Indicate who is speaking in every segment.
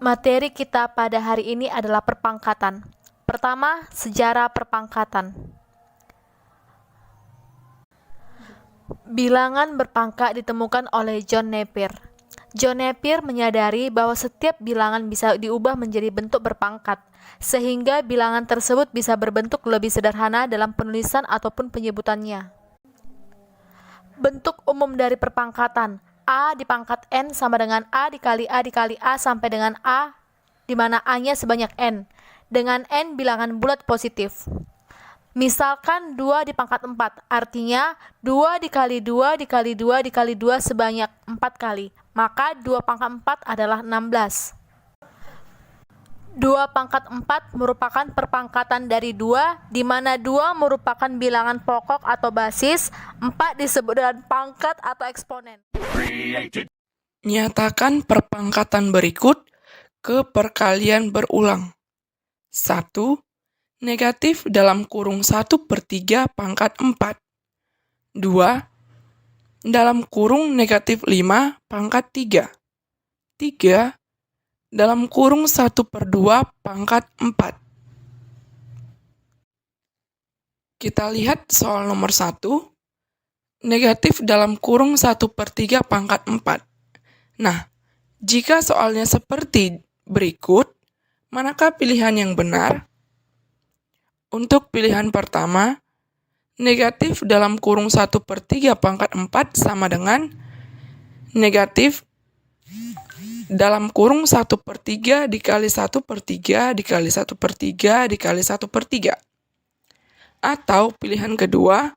Speaker 1: Materi kita pada hari ini adalah perpangkatan. Pertama, sejarah perpangkatan. Bilangan berpangkat ditemukan oleh John Napier. John Napier menyadari bahwa setiap bilangan bisa diubah menjadi bentuk berpangkat, sehingga bilangan tersebut bisa berbentuk lebih sederhana dalam penulisan ataupun penyebutannya. Bentuk umum dari perpangkatan: A dipangkat N sama dengan A dikali A sampai dengan A, di mana A-nya sebanyak N, dengan N bilangan bulat positif. Misalkan 2 dipangkat 4, artinya 2 dikali 2 dikali 2 dikali 2 sebanyak 4 kali, maka 2 pangkat 4 adalah 16. 2 pangkat 4 merupakan perpangkatan dari 2, di mana 2 merupakan bilangan pokok atau basis, 4 disebut dengan pangkat atau eksponen.
Speaker 2: Nyatakan perpangkatan berikut ke perkalian berulang. 1. Negatif dalam kurung 1/3 pangkat 4. 2. Dalam kurung negatif 5 pangkat 3. 3. Dalam kurung 1/2 pangkat 4. Kita lihat soal nomor 1. Negatif dalam kurung 1/3 pangkat 4. Nah, jika soalnya seperti berikut, manakah pilihan yang benar? Untuk pilihan pertama, negatif dalam kurung 1/3 pangkat 4 sama dengan negatif dalam kurung 1/3 dikali 1/3 dikali 1/3 dikali 1/3. Atau pilihan kedua,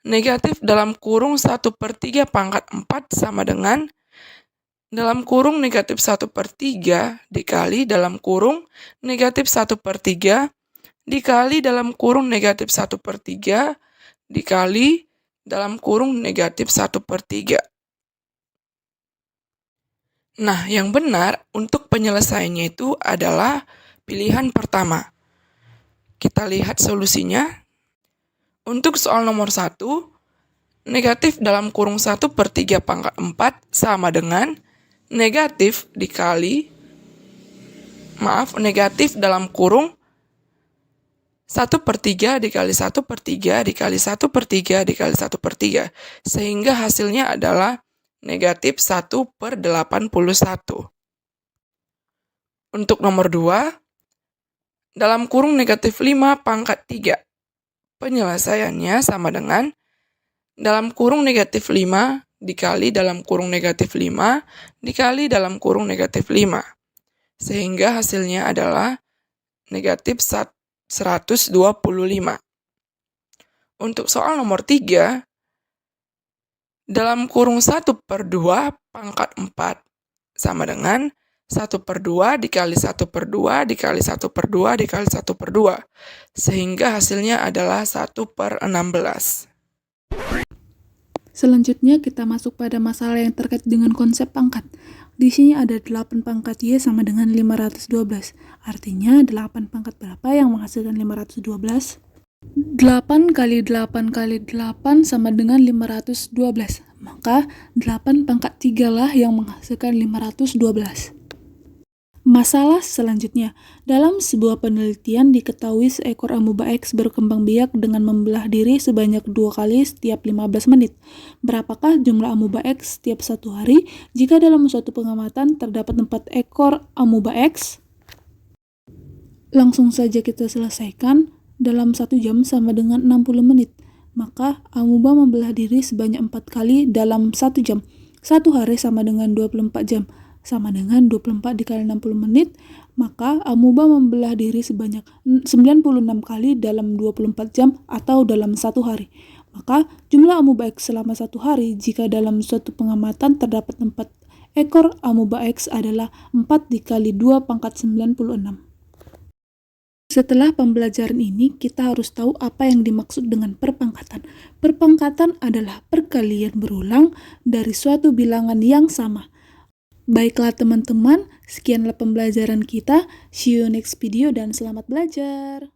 Speaker 2: negatif dalam kurung 1/3 pangkat 4 sama dengan dalam kurung negatif 1/3 dikali dalam kurung negatif 1/3 dikali dalam kurung negatif 1/3 dikali dalam kurung negatif 1/3. Nah, yang benar untuk penyelesaiannya itu adalah pilihan pertama. Kita lihat solusinya. Untuk soal nomor 1, negatif dalam kurung 1/3 pangkat 4 sama dengan negatif dalam kurung 1/3 dikali 1/3 dikali 1/3 dikali 1/3, sehingga hasilnya adalah negatif 1/81. Untuk nomor 2, dalam kurung negatif 5 pangkat 3. Penyelesaiannya sama dengan dalam kurung negatif 5 dikali dalam kurung negatif 5 dikali dalam kurung negatif 5. Sehingga hasilnya adalah negatif 125. Untuk soal nomor 3, dalam kurung 1/2 pangkat 4 sama dengan 1/2 dikali 1/2 dikali 1/2 dikali 1/2. Sehingga hasilnya adalah 1/16.
Speaker 3: Selanjutnya kita masuk pada masalah yang terkait dengan konsep pangkat. Di sini ada 8 pangkat Y sama dengan 512. Artinya 8 pangkat berapa yang menghasilkan 512? 8 kali 8 kali 8 sama dengan 512. Maka 8 pangkat 3 lah yang menghasilkan 512. Masalah selanjutnya, dalam sebuah penelitian diketahui seekor amuba X berkembang biak dengan membelah diri sebanyak 2 kali setiap 15 menit. Berapakah jumlah amuba X setiap 1 hari jika dalam suatu pengamatan terdapat 4 ekor amuba X? Langsung saja kita selesaikan. Dalam 1 jam sama dengan 60 menit. Maka amuba membelah diri sebanyak 4 kali dalam 1 jam. 1 hari sama dengan 24 jam. Sama dengan 24 dikali 60 menit, maka amuba membelah diri sebanyak 96 kali dalam 24 jam atau dalam 1 hari. Maka jumlah amuba X selama 1 hari jika dalam suatu pengamatan terdapat 4 ekor amuba X adalah 4 dikali 2 pangkat 96. Setelah pembelajaran ini, kita harus tahu apa yang dimaksud dengan perpangkatan. Perpangkatan adalah perkalian berulang dari suatu bilangan yang sama. Baiklah teman-teman, sekianlah pembelajaran kita. See you next video dan selamat belajar.